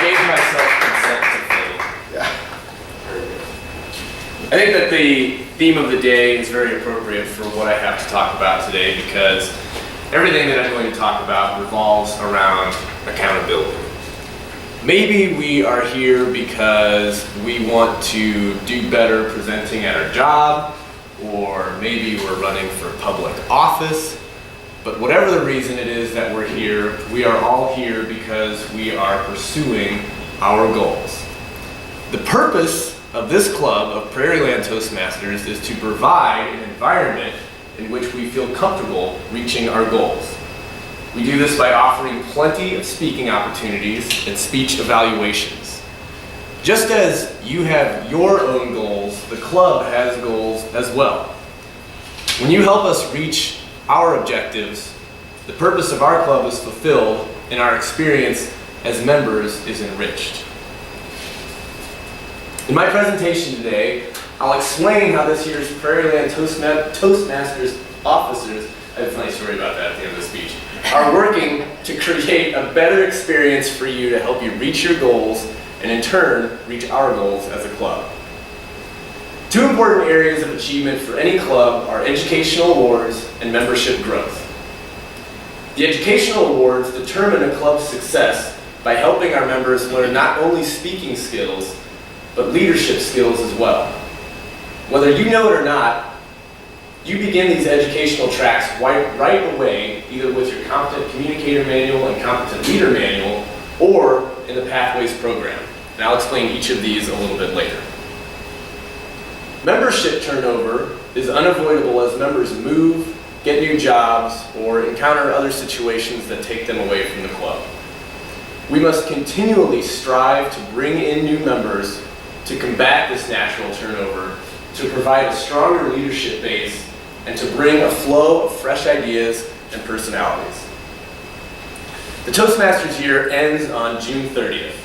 gave myself consent to fail. Yeah. I think that the theme of the day is very appropriate for what I have to talk about today, because everything that I'm going to talk about revolves around accountability. Maybe we are here because we want to do better presenting at our job, or maybe we're running for public office. But whatever the reason it is that we're here, we are all here because we are pursuing our goals. The purpose of this club of Prairieland Toastmasters is to provide an environment in which we feel comfortable reaching our goals. We do this by offering plenty of speaking opportunities and speech evaluations. Just as you have your own goals, the club has goals as well. When you help us reach our objectives, the purpose of our club is fulfilled and our experience as members is enriched. In my presentation today, I'll explain how this year's Prairieland Toastmasters officers, I have a funny story about that at the end of the speech, are working to create a better experience for you to help you reach your goals and in turn reach our goals as a club. Two important areas of achievement for any club are educational awards and membership growth. The educational awards determine a club's success by helping our members learn not only speaking skills, but leadership skills as well. Whether you know it or not, you begin these educational tracks right away, either with your Competent Communicator Manual and Competent Leader Manual, or in the Pathways program. And I'll explain each of these a little bit later. Membership turnover is unavoidable as members move, get new jobs, or encounter other situations that take them away from the club. We must continually strive to bring in new members to combat this natural turnover, to provide a stronger leadership base, and to bring a flow of fresh ideas and personalities. The Toastmasters year ends on June 30th.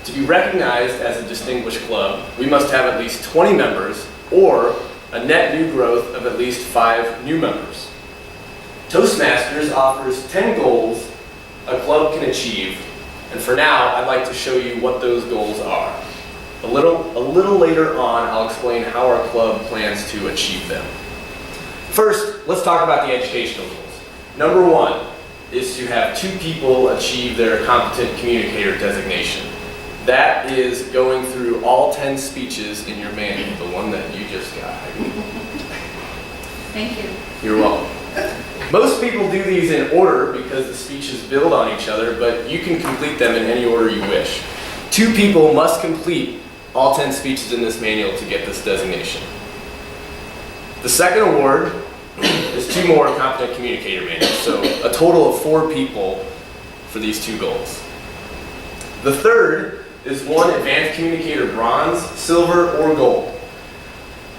To be recognized as a distinguished club, we must have at least 20 members or a net new growth of at least 5 new members. Toastmasters offers 10 goals a club can achieve, and for now, I'd like to show you what those goals are. A little later on, I'll explain how our club plans to achieve them. First, let's talk about the educational goals. Number 1 is to have 2 people achieve their Competent Communicator designation. That is going through all 10 speeches in your manual, the one that you just got. Thank you. You're welcome. Most people do these in order because the speeches build on each other, but you can complete them in any order you wish. 2 people must complete all 10 speeches in this manual to get this designation. The second award is 2 more Competent Communicator manuals, so a total of 4 people for these 2 goals. The third is 1 Advanced Communicator Bronze, Silver, or Gold.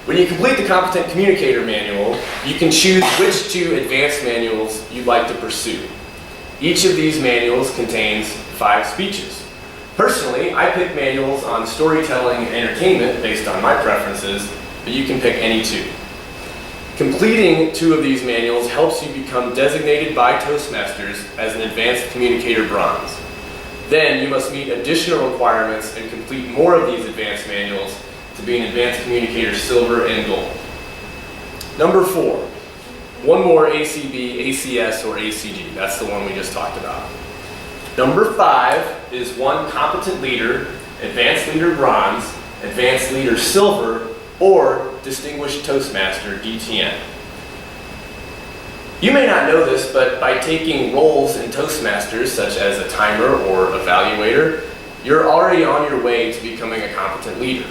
When you complete the Competent Communicator Manual, you can choose which 2 advanced manuals you'd like to pursue. Each of these manuals contains 5 speeches. Personally, I pick manuals on storytelling and entertainment based on my preferences, but you can pick any 2. Completing 2 of these manuals helps you become designated by Toastmasters as an Advanced Communicator Bronze. Then you must meet additional requirements and complete more of these advanced manuals to be an Advanced Communicator Silver and Gold. Number 4, 1 more ACB, ACS, or ACG. That's the one we just talked about. Number 5 is 1 Competent Leader, Advanced Leader Bronze, Advanced Leader Silver, or Distinguished Toastmaster, DTN. You may not know this, but by taking roles in Toastmasters, such as a timer or evaluator, you're already on your way to becoming a competent leader.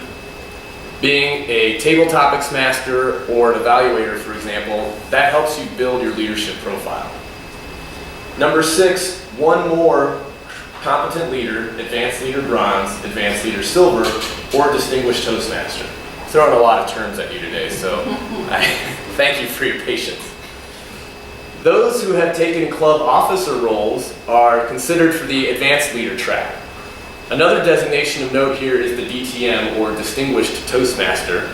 Being a table topics master or an evaluator, for example, that helps you build your leadership profile. Number 6, 1 more Competent Leader, Advanced Leader Bronze, Advanced Leader Silver, or Distinguished Toastmaster. I'm throwing a lot of terms at you today, so I thank you for your patience. Those who have taken club officer roles are considered for the Advanced Leader track. Another designation of note here is the DTM, or Distinguished Toastmaster.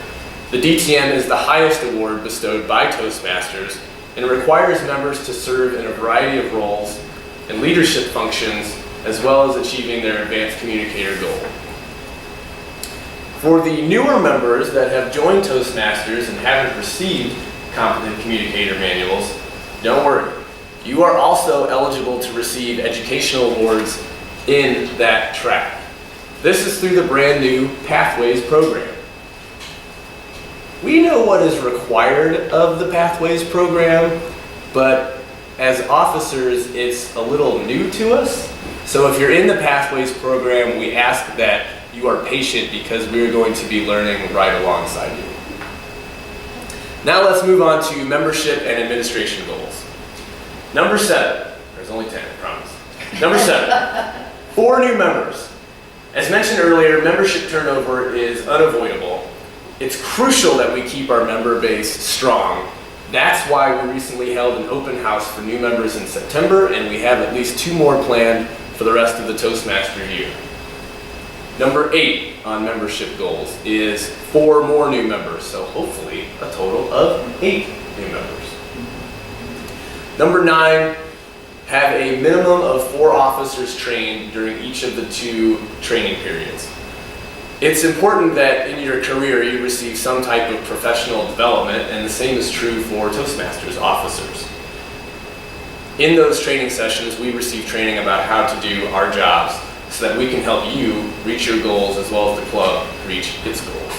The DTM is the highest award bestowed by Toastmasters and requires members to serve in a variety of roles and leadership functions as well as achieving their advanced communicator goal. For the newer members that have joined Toastmasters and haven't received competent communicator manuals, don't worry. You are also eligible to receive educational awards in that track. This is through the brand new Pathways program. We know what is required of the Pathways program, but as officers, it's a little new to us. So if you're in the Pathways program, we ask that you are patient because we're going to be learning right alongside you. Now let's move on to membership and administration goals. Number 7, there's only 10, I promise. Number 7, 4 new members. As mentioned earlier, membership turnover is unavoidable. It's crucial that we keep our member base strong. That's why we recently held an open house for new members in September, and we have at least 2 more planned for the rest of the Toastmaster year. Number 8 on membership goals is 4 more new members, so hopefully a total of 8 new members. Number 9, have a minimum of 4 officers trained during each of the 2 training periods. It's important that in your career you receive some type of professional development, and the same is true for Toastmasters officers. In those training sessions, we receive training about how to do our jobs so that we can help you reach your goals as well as the club reach its goals.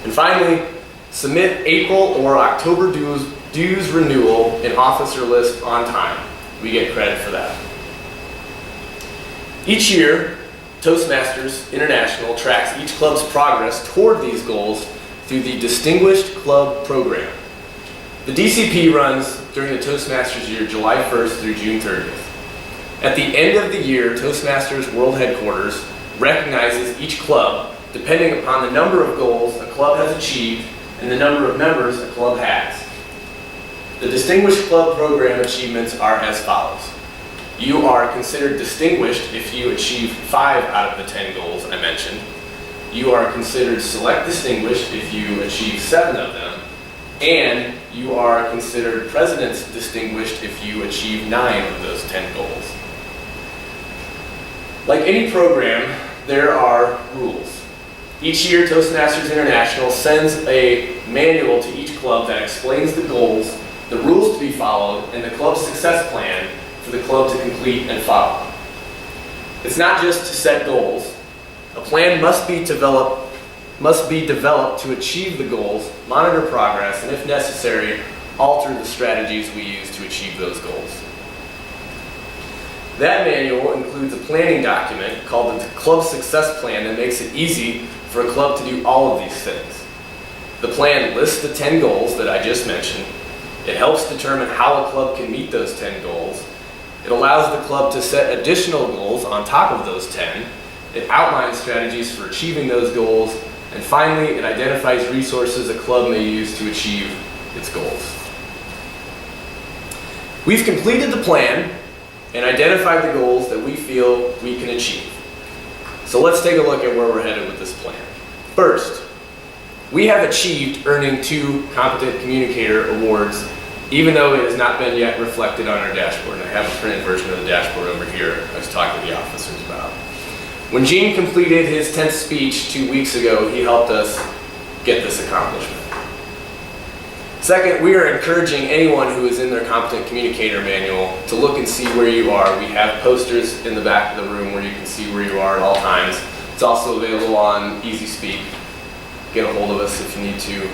And finally, submit April or October dues renewal and officer list on time. We get credit for that. Each year, Toastmasters International tracks each club's progress toward these goals through the Distinguished Club Program. The DCP runs during the Toastmasters year July 1st through June 30th. At the end of the year, Toastmasters World Headquarters recognizes each club depending upon the number of goals a club has achieved and the number of members a club has. The Distinguished Club Program achievements are as follows. You are considered distinguished if you achieve 5 out of the 10 goals I mentioned. You are considered select distinguished if you achieve 7 of them. And you are considered President's distinguished if you achieve 9 of those 10 goals. Like any program, there are rules. Each year, Toastmasters International sends a manual to each club that explains the goals, the rules to be followed, and the club's success plan for the club to complete and follow. It's not just to set goals. A plan must be developed to achieve the goals, monitor progress, and if necessary, alter the strategies we use to achieve those goals. That manual includes a planning document called the Club Success Plan that makes it easy for a club to do all of these things. The plan lists the 10 goals that I just mentioned. It helps determine how a club can meet those 10 goals. It allows the club to set additional goals on top of those 10. It outlines strategies for achieving those goals. And finally, it identifies resources a club may use to achieve its goals. We've completed the plan and identified the goals that we feel we can achieve. So let's take a look at where we're headed with this plan. First, we have achieved earning 2 Competent Communicator Awards, even though it has not been yet reflected on our dashboard. And I have a printed version of the dashboard over here I was talking to the officers about. When Gene completed his 10th speech 2 weeks ago, he helped us get this accomplishment. Second, we are encouraging anyone who is in their Competent Communicator Manual to look and see where you are. We have posters in the back of the room where you can see where you are at all times. It's also available on Easy Speak. Get a hold of us if you need to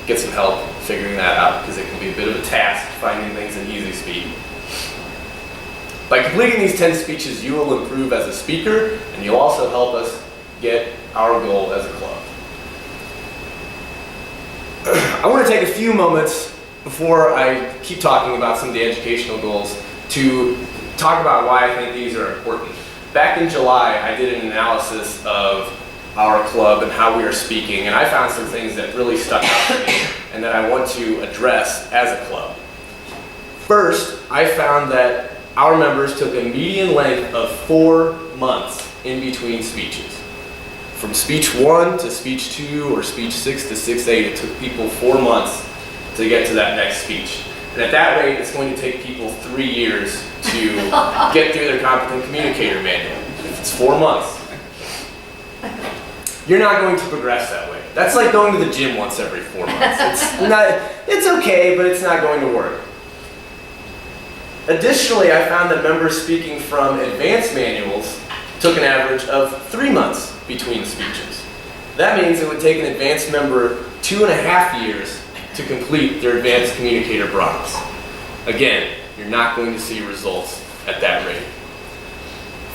get some help figuring that out, because it can be a bit of a task finding things in Easy Speak. By completing these 10 speeches, you will improve as a speaker, and you'll also help us get our goal as a club. I want to take a few moments before I keep talking about some of the educational goals to talk about why I think these are important. Back in July, I did an analysis of our club and how we are speaking, and I found some things that really stuck out to me and that I want to address as a club. First, I found that our members took a median length of 4 months in between speeches. From speech 1 to speech 2 or speech 6 to 6-8, it took people 4 months to get to that next speech. And at that rate, it's going to take people 3 years to get through their competent communicator manual. If it's 4 months, you're not going to progress that way. That's like going to the gym once every 4 months. It's okay, but it's not going to work. Additionally, I found that members speaking from advanced manuals took an average of 3 months between speeches. That means it would take an advanced member 2.5 years to complete their advanced communicator bronze. Again, you're not going to see results at that rate.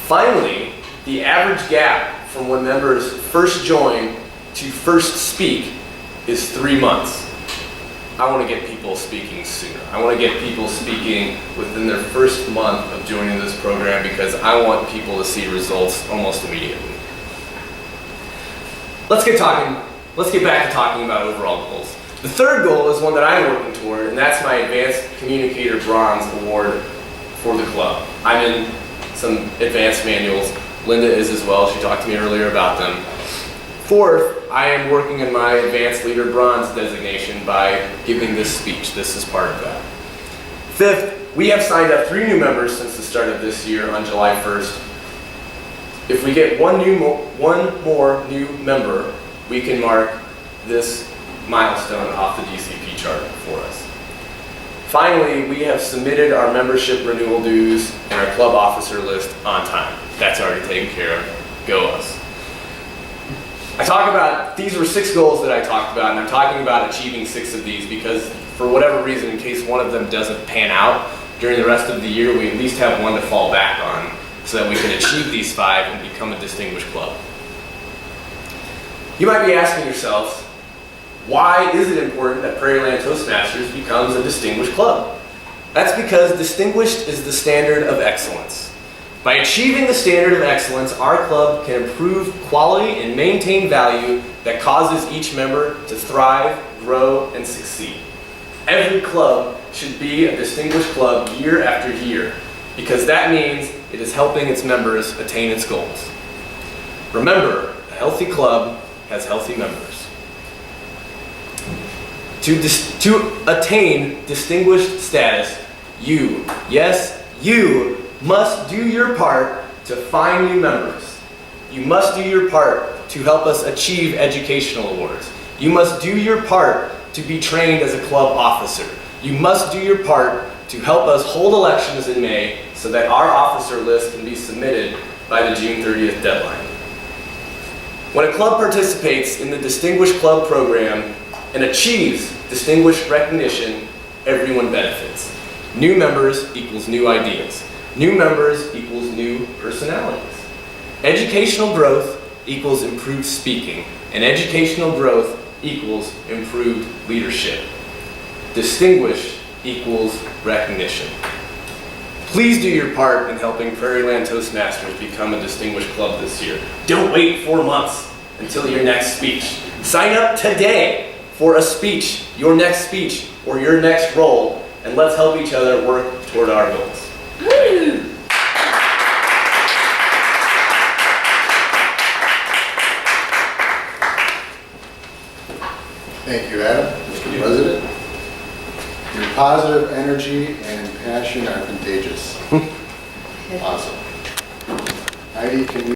Finally, the average gap from when members first join to first speak is 3 months. I want to get people speaking sooner. I want to get people speaking within their first month of joining this program because I want people to see results almost immediately. Let's get back to talking about overall goals. The third goal is one that I'm working toward, and that's my Advanced Communicator Bronze Award for the club. I'm in some advanced manuals. Linda is as well. She talked to me earlier about them. Fourth, I am working on my Advanced Leader Bronze designation by giving this speech. This is part of that. Fifth, we have signed up 3 new members since the start of this year on July 1st. If we get one more new member, we can mark this milestone off the GCP chart for us. Finally, we have submitted our membership renewal dues and our club officer list on time. That's already taken care of. Go us. These were 6 goals that I talked about, and I'm talking about achieving 6 of these because for whatever reason, in case one of them doesn't pan out during the rest of the year, we at least have one to fall back on so that we can achieve these 5 and become a distinguished club. You might be asking yourselves, why is it important that Prairieland Toastmasters becomes a distinguished club? That's because distinguished is the standard of excellence. By achieving the standard of excellence, our club can improve quality and maintain value that causes each member to thrive, grow, and succeed. Every club should be a distinguished club year after year because that means it is helping its members attain its goals. Remember, a healthy club has healthy members. To attain distinguished status, you must do your part to find new members. You must do your part to help us achieve educational awards. You must do your part to be trained as a club officer. You must do your part to help us hold elections in May so that our officer list can be submitted by the June 30th deadline. When a club participates in the Distinguished Club program and achieves distinguished recognition, everyone benefits. New members equals new ideas. New members equals new personalities. Educational growth equals improved speaking, and educational growth equals improved leadership. Distinguished equals recognition. Please do your part in helping Prairieland Toastmasters become a distinguished club this year. Don't wait 4 months until your next speech. Sign up today for a speech, your next speech, or your next role, and let's help each other work toward our goals. Woo! Thank you, Adam. Mr. President. Your positive energy and passion are contagious. Awesome. Heidi, can you